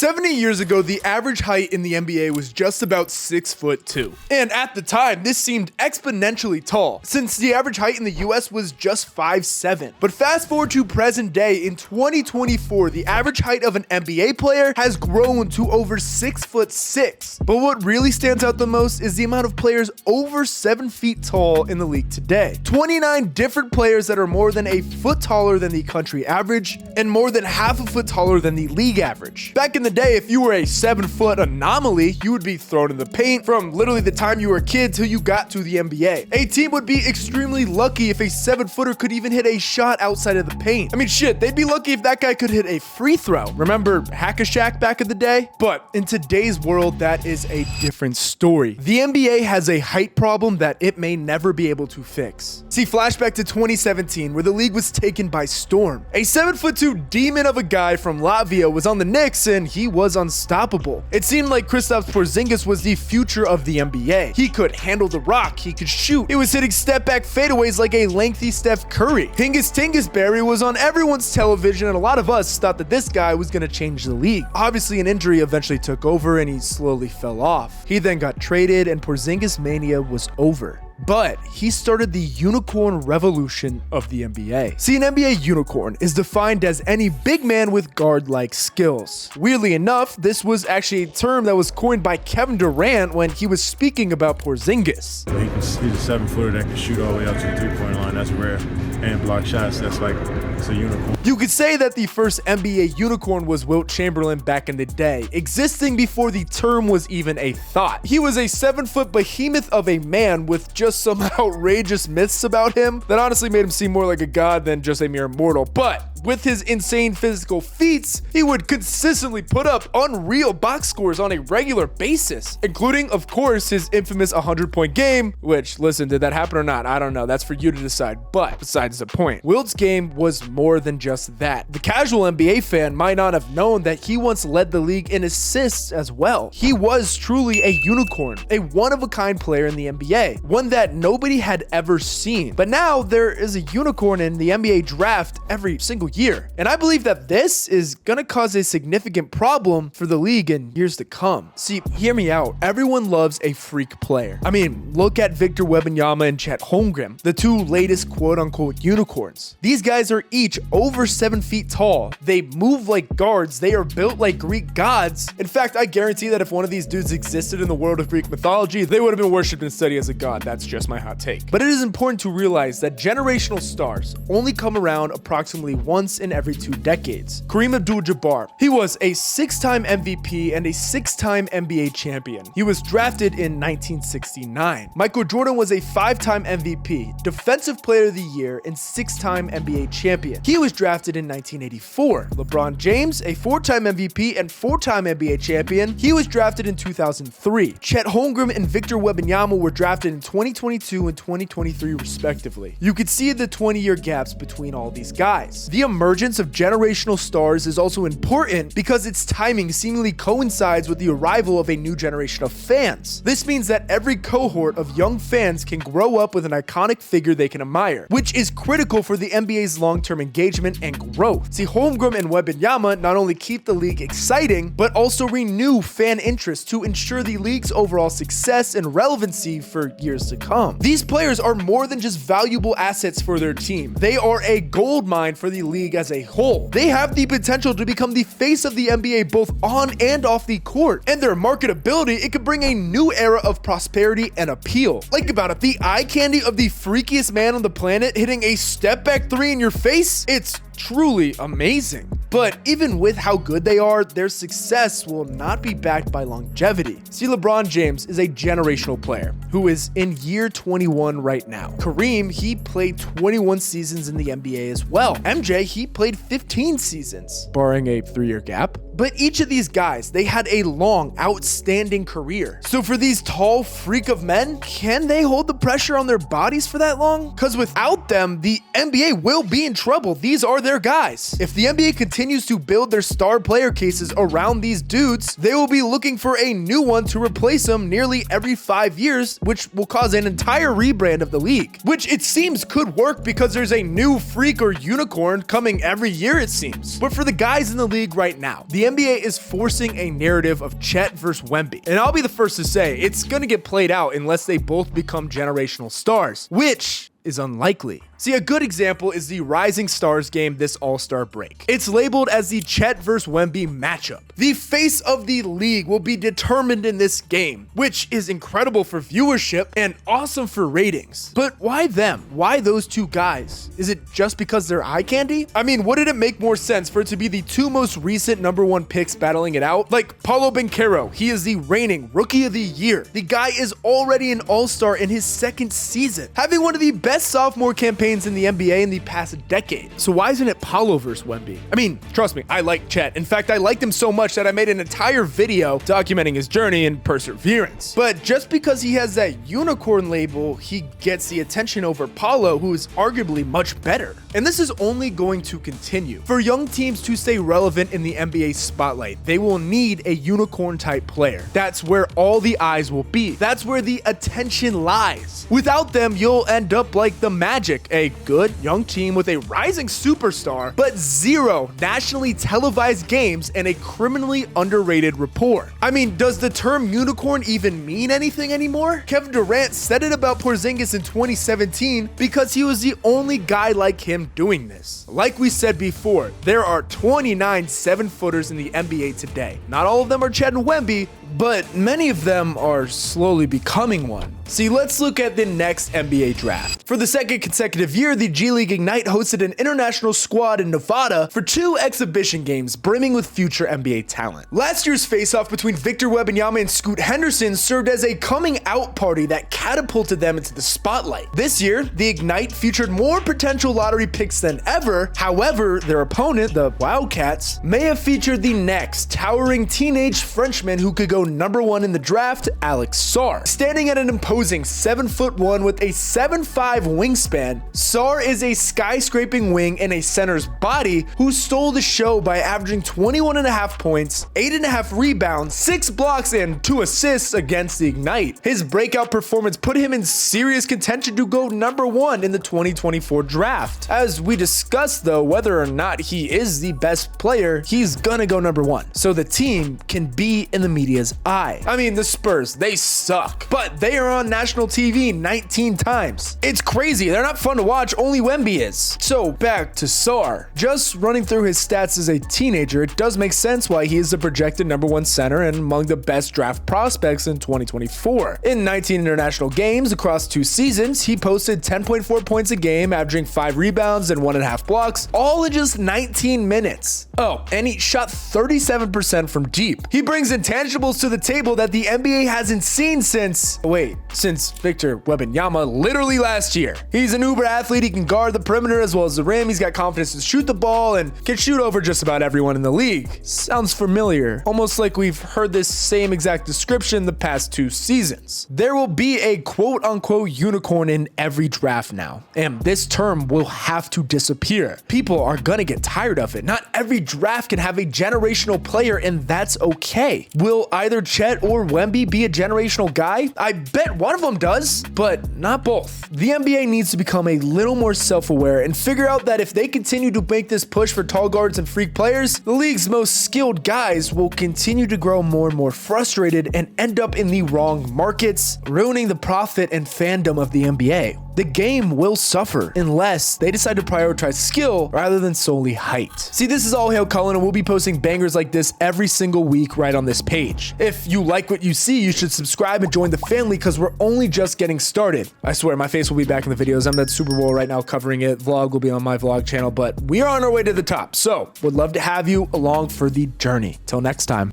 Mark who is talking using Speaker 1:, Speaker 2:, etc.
Speaker 1: 70 years ago, the average height in the NBA was just about 6'2". And at the time, this seemed exponentially tall, since the average height in the US was just 5'7". But fast forward to present day, in 2024, the average height of an NBA player has grown to over 6'6". But what really stands out the most is the amount of players over 7 feet tall in the league today. 29 different players that are more than a foot taller than the country average, and more than half a foot taller than the league average. Back in the day, if you were a 7-foot anomaly, you would be thrown in the paint from literally the time you were a kid till you got to the NBA. A team would be extremely lucky if a 7-footer could even hit a shot outside of the paint. I mean, shit, they'd be lucky if that guy could hit a free throw. Remember Hack-a-Shaq back in the day? But in today's world, that is a different story. The NBA has a height problem that it may never be able to fix. See, flashback to 2017, where the league was taken by storm. A 7'2" demon of a guy from Latvia was on the Knicks, and he was unstoppable. It seemed like Kristaps Porzingis was the future of the NBA. He could handle the rock, he could shoot. He was hitting step-back fadeaways like a lengthy Steph Curry. Tingus Barry was on everyone's television, and a lot of us thought that this guy was gonna change the league. Obviously, an injury eventually took over, and he slowly fell off. He then got traded, and Porzingis mania was over. But he started the unicorn revolution of the NBA. See, an NBA unicorn is defined as any big man with guard-like skills. Weirdly enough, this was actually a term that was coined by Kevin Durant when he was speaking about Porzingis.
Speaker 2: He's a 7-footer that can shoot all the way up to the three-point line. That's rare. And block shots. That's like, it's a unicorn.
Speaker 1: You could say that the first NBA unicorn was Wilt Chamberlain back in the day, existing before the term was even a thought. He was a 7-foot behemoth of a man with just some outrageous myths about him that honestly made him seem more like a god than just a mere mortal. But with his insane physical feats, he would consistently put up unreal box scores on a regular basis, including, of course, his infamous 100-point game, which, listen, did that happen or not? I don't know. That's for you to decide. But besides the point, Wilt's game was more than just that. The casual NBA fan might not have known that he once led the league in assists as well. He was truly a unicorn, a one-of-a-kind player in the NBA, one that nobody had ever seen. But now there is a unicorn in the NBA draft every single year. And I believe that this is gonna cause a significant problem for the league in years to come. See, hear me out. Everyone loves a freak player. I mean, look at Victor Wembanyama and Chet Holmgren, the two latest quote-unquote unicorns. These guys are each over 7 feet tall. They move like guards. They are built like Greek gods. In fact, I guarantee that if one of these dudes existed in the world of Greek mythology, they would have been worshipped and studied as a god. That's just my hot take. But it is important to realize that generational stars only come around approximately once in every 2 decades. Kareem Abdul-Jabbar, he was a 6-time MVP and a 6-time NBA champion. He was drafted in 1969. Michael Jordan was a 5-time MVP, Defensive Player of the Year, and 6-time NBA champion. He was drafted in 1984. LeBron James, a 4-time MVP and 4-time NBA champion. He was drafted in 2003. Chet Holmgren and Victor Wembanyama were drafted in 2022 and 2023 respectively. You could see the 20-year gaps between all these guys. The emergence of generational stars is also important because its timing seemingly coincides with the arrival of a new generation of fans. This means that every cohort of young fans can grow up with an iconic figure they can admire, which is critical for the NBA's long-term engagement and growth. See, Holmgren and Wembanyama not only keep the league exciting, but also renew fan interest to ensure the league's overall success and relevancy for years to come. These players are more than just valuable assets for their team. They are a gold mine for the league as a whole. They have the potential to become the face of the NBA both on and off the court, and their marketability, it could bring a new era of prosperity and appeal. Think about it, the eye candy of the freakiest man on the planet hitting a step-back 3 in your face? It's truly amazing. But even with how good they are, their success will not be backed by longevity. See, LeBron James is a generational player who is in year 21 right now. Kareem, he played 21 seasons in the NBA as well. MJ, he played 15 seasons, barring a 3-year gap. But each of these guys, they had a long, outstanding career. So for these tall freak of men, can they hold the pressure on their bodies for that long? Because without them, the NBA will be in trouble. These are their guys. If the NBA continues continues to build their star player cases around these dudes, they will be looking for a new one to replace them nearly every 5 years, which will cause an entire rebrand of the league, which it seems could work because there's a new freak or unicorn coming every year, it seems. But for the guys in the league right now, the NBA is forcing a narrative of Chet versus Wemby. And I'll be the first to say, it's gonna get played out unless they both become generational stars, which is unlikely. See, a good example is the Rising Stars game this All-Star break. It's labeled as the Chet vs. Wemby matchup. The face of the league will be determined in this game, which is incredible for viewership and awesome for ratings. But why them? Why those two guys? Is it just because they're eye candy? I mean, wouldn't it make more sense for it to be the two most recent #1 picks battling it out? Like Paolo Banchero, he is the reigning Rookie of the Year. The guy is already an All-Star in his second season, having one of the best sophomore campaigns in the NBA in the past decade. So why isn't it Paolo versus Wemby? I mean, trust me, I like Chet. In fact, I liked him so much that I made an entire video documenting his journey and perseverance. But just because he has that unicorn label, he gets the attention over Paolo, who is arguably much better. And this is only going to continue. For young teams to stay relevant in the NBA spotlight, they will need a unicorn type player. That's where all the eyes will be. That's where the attention lies. Without them, you'll end up like the Magic, a good young team with a rising superstar, but 0 nationally televised games and a criminally underrated rapport. I mean, does the term unicorn even mean anything anymore? Kevin Durant said it about Porzingis in 2017 because he was the only guy like him doing this. Like we said before, there are 29 7-footers in the NBA today. Not all of them are Chet and Wemby, but many of them are slowly becoming one. See, let's look at the next NBA draft. For the second consecutive year, the G League Ignite hosted an international squad in Nevada for 2 exhibition games brimming with future NBA talent. Last year's face-off between Victor Wembanyama and Scoot Henderson served as a coming-out party that catapulted them into the spotlight. This year, the Ignite featured more potential lottery picks than ever. However, their opponent, the Wildcats, may have featured the next towering teenage Frenchman who could go #1 in the draft, Alex Sarr. Standing at an imposing 7'1" with a 7'5" wingspan, Sarr is a skyscraping wing in a center's body who stole the show by averaging 21.5 points, 8.5 rebounds, 6 blocks, and 2 assists against the Ignite. His breakout performance put him in serious contention to go #1 in the 2024 draft. As we discussed though, whether or not he is the best player, he's gonna go #1, so the team can be in the media's eye. I mean, the Spurs, they suck, but they are on national TV 19 times. It's crazy. They're not fun to watch. Only Wemby is. So back to Sarr. Just running through his stats as a teenager, it does make sense why he is the projected #1 center and among the best draft prospects in 2024. In 19 international games across 2 seasons, he posted 10.4 points a game, averaging 5 rebounds and 1.5 blocks, all in just 19 minutes. Oh, and he shot 37% from deep. He brings intangibles to the table that the NBA hasn't seen since Victor Wembanyama literally last year. He's an uber athlete. He can guard the perimeter as well as the rim. He's got confidence to shoot the ball and can shoot over just about everyone in the league. Sounds familiar, almost like we've heard this same exact description the past 2 seasons. There will be a quote-unquote unicorn in every draft now, and this term will have to disappear. People are gonna get tired of it. Not every draft can have a generational player, and that's okay. Will either Chet or Wemby be a generational guy? I bet one of them does, but not both. The NBA needs to become a little more self-aware and figure out that if they continue to make this push for tall guards and freak players, the league's most skilled guys will continue to grow more and more frustrated and end up in the wrong markets, ruining the profit and fandom of the NBA. The game will suffer unless they decide to prioritize skill rather than solely height. See, this is All Hail Cullen, and we'll be posting bangers like this every single week right on this page. If you like what you see, you should subscribe and join the family because we're only just getting started. I swear, my face will be back in the videos. I'm at Super Bowl right now covering it. Vlog will be on my vlog channel, but we are on our way to the top. So would love to have you along for the journey. Till next time.